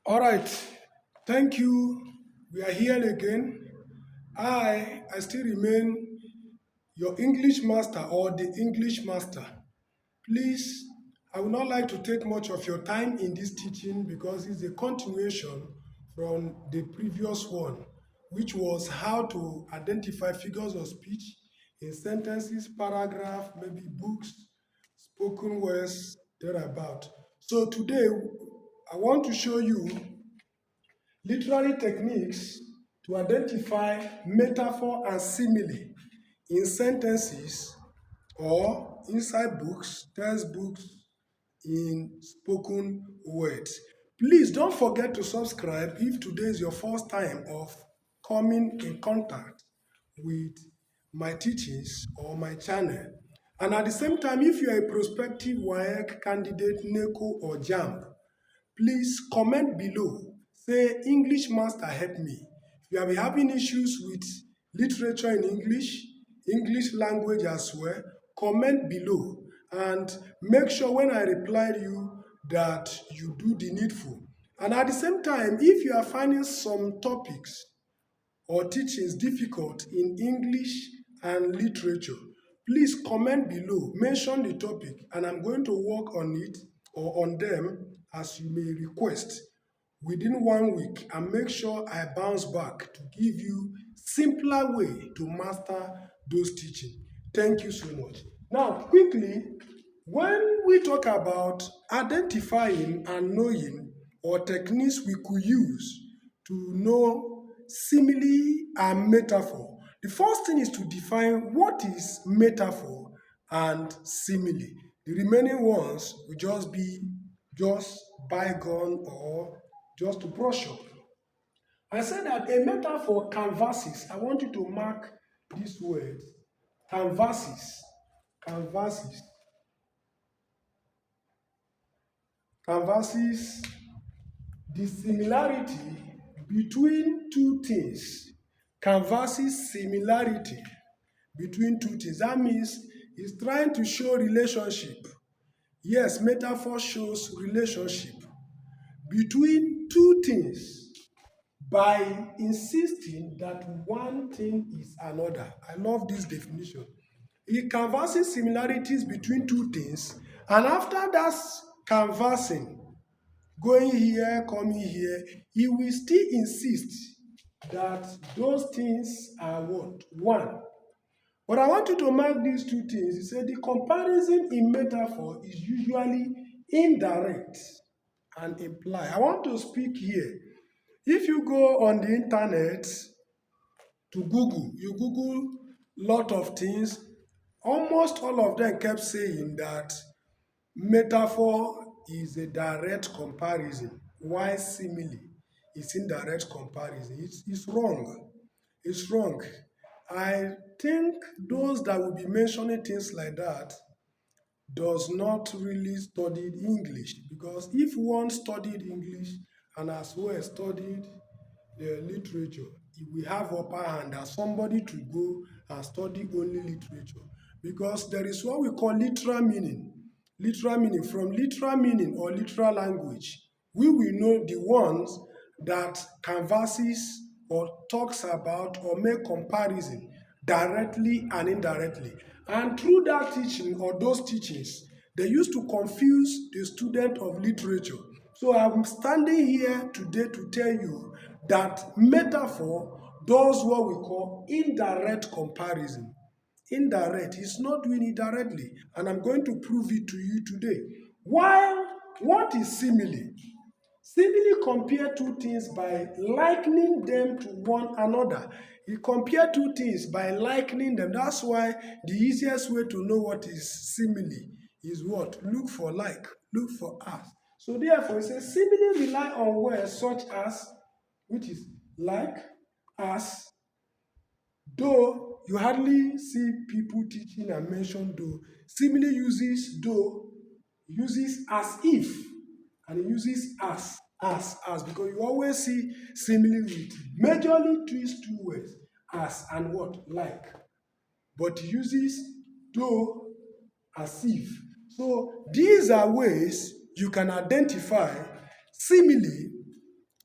All right. Thank you. We are here again. I still remain your English master or the English master. Please, I would not like to take much of your time in this teaching because it's a continuation from the previous one, which was how to identify figures of speech in sentences, paragraph, maybe books, spoken words, thereabout. So today, I want to show you literary techniques to identify metaphor and simile in sentences or inside books, textbooks, in spoken words. Please don't forget to subscribe if today is your first time of coming in contact with my teachings or my channel. And at the same time, if you are a prospective WAEC candidate, NECO or JAMB, please comment below. Say, English master help me. If you have been having issues with literature in English, English language as well, comment below and make sure when I reply to you that you do the needful. And at the same time, if you are finding some topics or teachings difficult in English and literature, please comment below, mention the topic, and I'm going to work on it or on them as you may request within 1 week and make sure I bounce back to give you simpler way to master those teachings. Thank you so much. Now, quickly, when we talk about identifying and knowing or techniques we could use to know simile and metaphor, the first thing is to define what is metaphor and simile. The remaining ones will just be just bygone or just to brush up. I said that a metaphor canvases. I want you to mark this word. Canvases. Canvases. Canvases the similarity between two things. Canvases similarity between two things. That means it's trying to show relationship. Yes, metaphor shows relationship between two things by insisting that one thing is another. I love this definition. It canvasses similarities between two things, and after that canvassing, going here, coming here, he will still insist that those things are what? One. But I want you to mark these two things. He said the comparison in metaphor is usually indirect and implied. I want to speak here. If you go on the internet to Google, you Google lot of things, almost all of them kept saying that metaphor is a direct comparison, while simile is indirect comparison. It's wrong. It's wrong. I think those that will be mentioning things like that does not really study English, because if one studied English and as well studied the literature, it will have upper hand as somebody to go and study only literature, because there is what we call literal meaning. Literal meaning, from literal meaning or literal language, we will know the ones that canvasses or talks about or make comparison directly and indirectly. And through that teaching or those teachings, they used to confuse the student of literature. So I'm standing here today to tell you that metaphor does what we call indirect comparison. Indirect, he's not doing it directly, and I'm going to prove it to you today. While what is simile? Simile compare two things by likening them to one another. You compare two things by likening them. That's why the easiest way to know what is simile is what? Look for like, look for as. So therefore, it says simile rely on words such as, which is like, as, though. You hardly see people teaching and mention though. Simile uses though, uses as if, and it uses as, because you always see simile with majorly these two words, as and what? Like. But it uses though, as if. So these are ways you can identify simile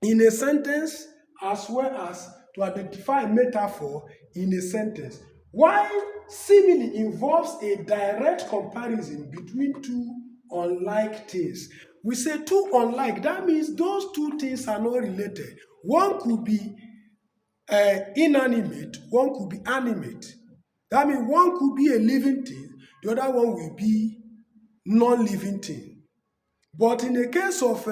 in a sentence as well as to identify metaphor in a sentence. While simile involves a direct comparison between two unlike things. We say two unlike, that means those two things are not related. One could be inanimate, one could be animate. That means one could be a living thing, the other one will be non-living thing. But in the case of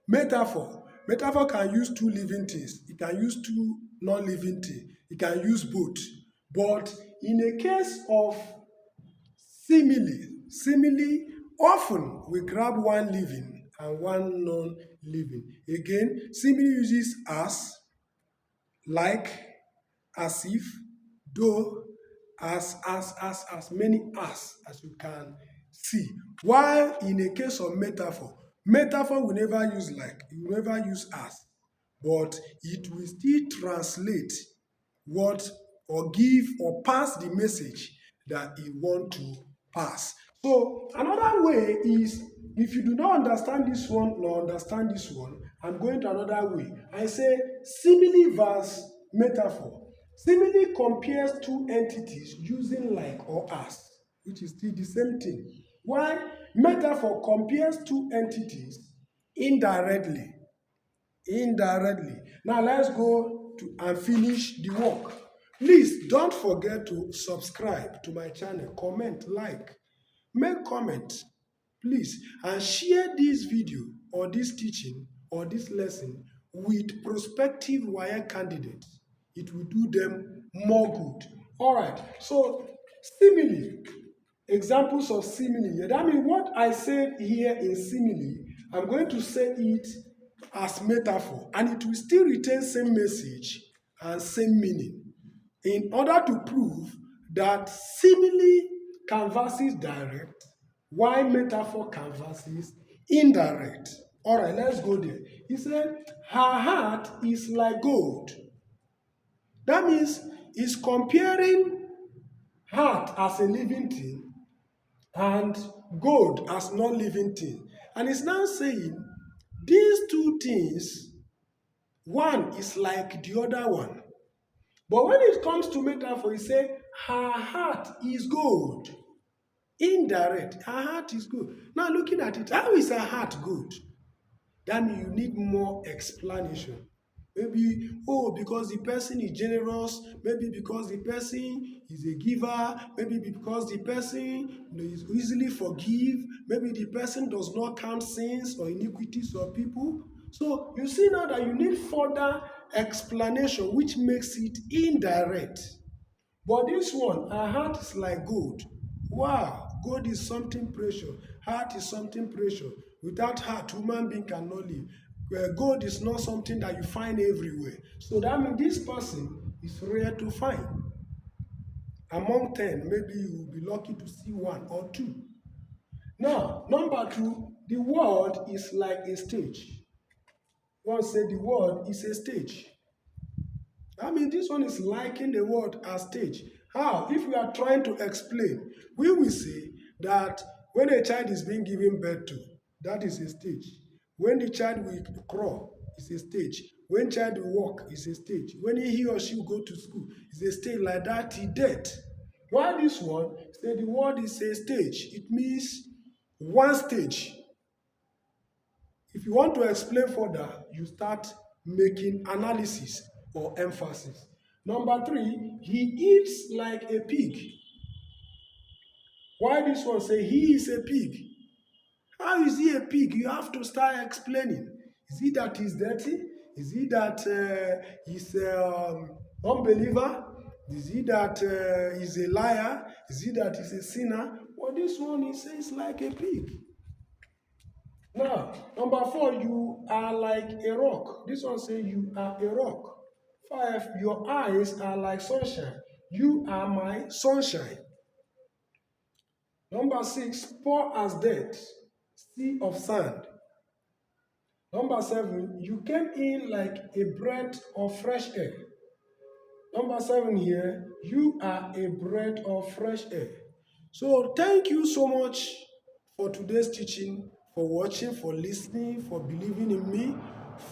metaphor, metaphor can use two living things, it can use two non-living things, it can use both. But in the case of simile often we grab one living and one non-living. Again, simile uses like, as if, though, as many as you can see. While in a case of metaphor, metaphor will never use like, it will never use as, but it will still translate what, or give or pass the message that he want to pass. So another way is, if you do not understand this one nor understand this one, I'm going to another way. I say simile verse metaphor. Simile compares two entities using like or as, which is still the same thing. While metaphor compares two entities indirectly. Now let's go to and finish the work. Please don't forget to subscribe to my channel, comment, like, make comment, please, and share this video or this teaching or this lesson with prospective wire candidates. It will do them more good. All right, so simile, examples of simile here. That means what I said here in simile, I'm going to say it as metaphor, and it will still retain same message and same meaning, in order to prove that simile canvasses direct, while metaphor canvasses indirect. All right, let's go there. He said, her heart is like gold. That means he's comparing heart as a living thing and gold as non-living thing. And he's now saying these two things, one is like the other one. But when it comes to metaphor, he say her heart is gold. Indirect, her heart is good. Now looking at it, how is her heart good? That means you need more explanation. Maybe, oh, because the person is generous, maybe because the person is a giver, maybe because the person is easily forgive, maybe the person does not count sins or iniquities of people. So you see now that you need further explanation, which makes it indirect. But this one, our heart is like gold. Wow, gold is something precious. Heart is something precious. Without heart, human being cannot live. Gold is not something that you find everywhere. So that means this person is rare to find. Among 10, maybe you will be lucky to see one or two. Now, number two, the world is like a stage. One said the world is a stage. I mean, this one is liking the word as stage. How? If we are trying to explain, we will say that when a child is being given birth to, that is a stage. When the child will crawl, it's a stage. When child will walk, it's a stage. When he or she will go to school, it's a stage like that till death. While this one, say the word is a stage, it means one stage. If you want to explain further, you start making analysis or emphasis. Number three, he eats like a pig. Why this one say he is a pig? How is he a pig? You have to start explaining. Is it that he's dirty? Is it that he's unbeliever? Is it that he's a liar? Is it that he's a sinner? Well, this one he says like a pig. Now, number four, you are like a rock. This one says you are a rock. Five, your eyes are like sunshine. You are my sunshine. Number six, poor as death, sea of sand. Number seven, you came in like a breath of fresh air. Number seven here, you are a breath of fresh air. So thank you so much for today's teaching, for watching, for listening, for believing in me.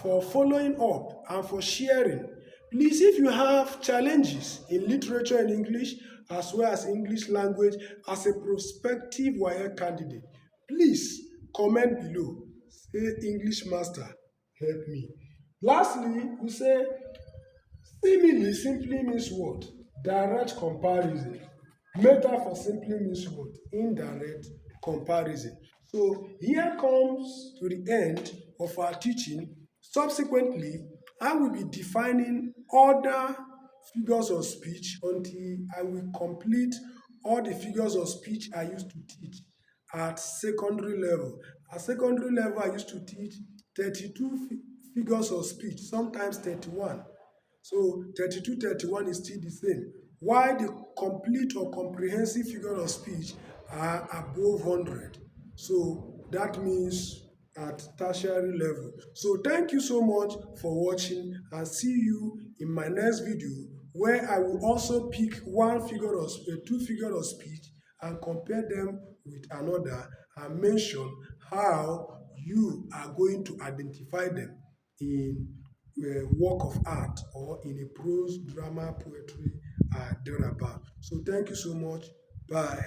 for following up and for sharing. Please, if you have challenges in literature in English as well as English language as a prospective WAEC candidate, please comment below. Say, English master, help me. Lastly, we say simile simply means what? Direct comparison. Metaphor simply means what? Indirect comparison. So here comes to the end of our teaching. Subsequently, I will be defining other figures of speech until I will complete all the figures of speech I used to teach at secondary level. At secondary level, I used to teach 32 figures of speech, sometimes 31. So 32, 31 is still the same. While the complete or comprehensive figure of speech are above 100. So that means at tertiary level. So thank you so much for watching and see you in my next video where I will also pick two figure of speech and compare them with another and mention how you are going to identify them in a work of art or in a prose, drama, poetry, thereabout. So thank you so much. Bye.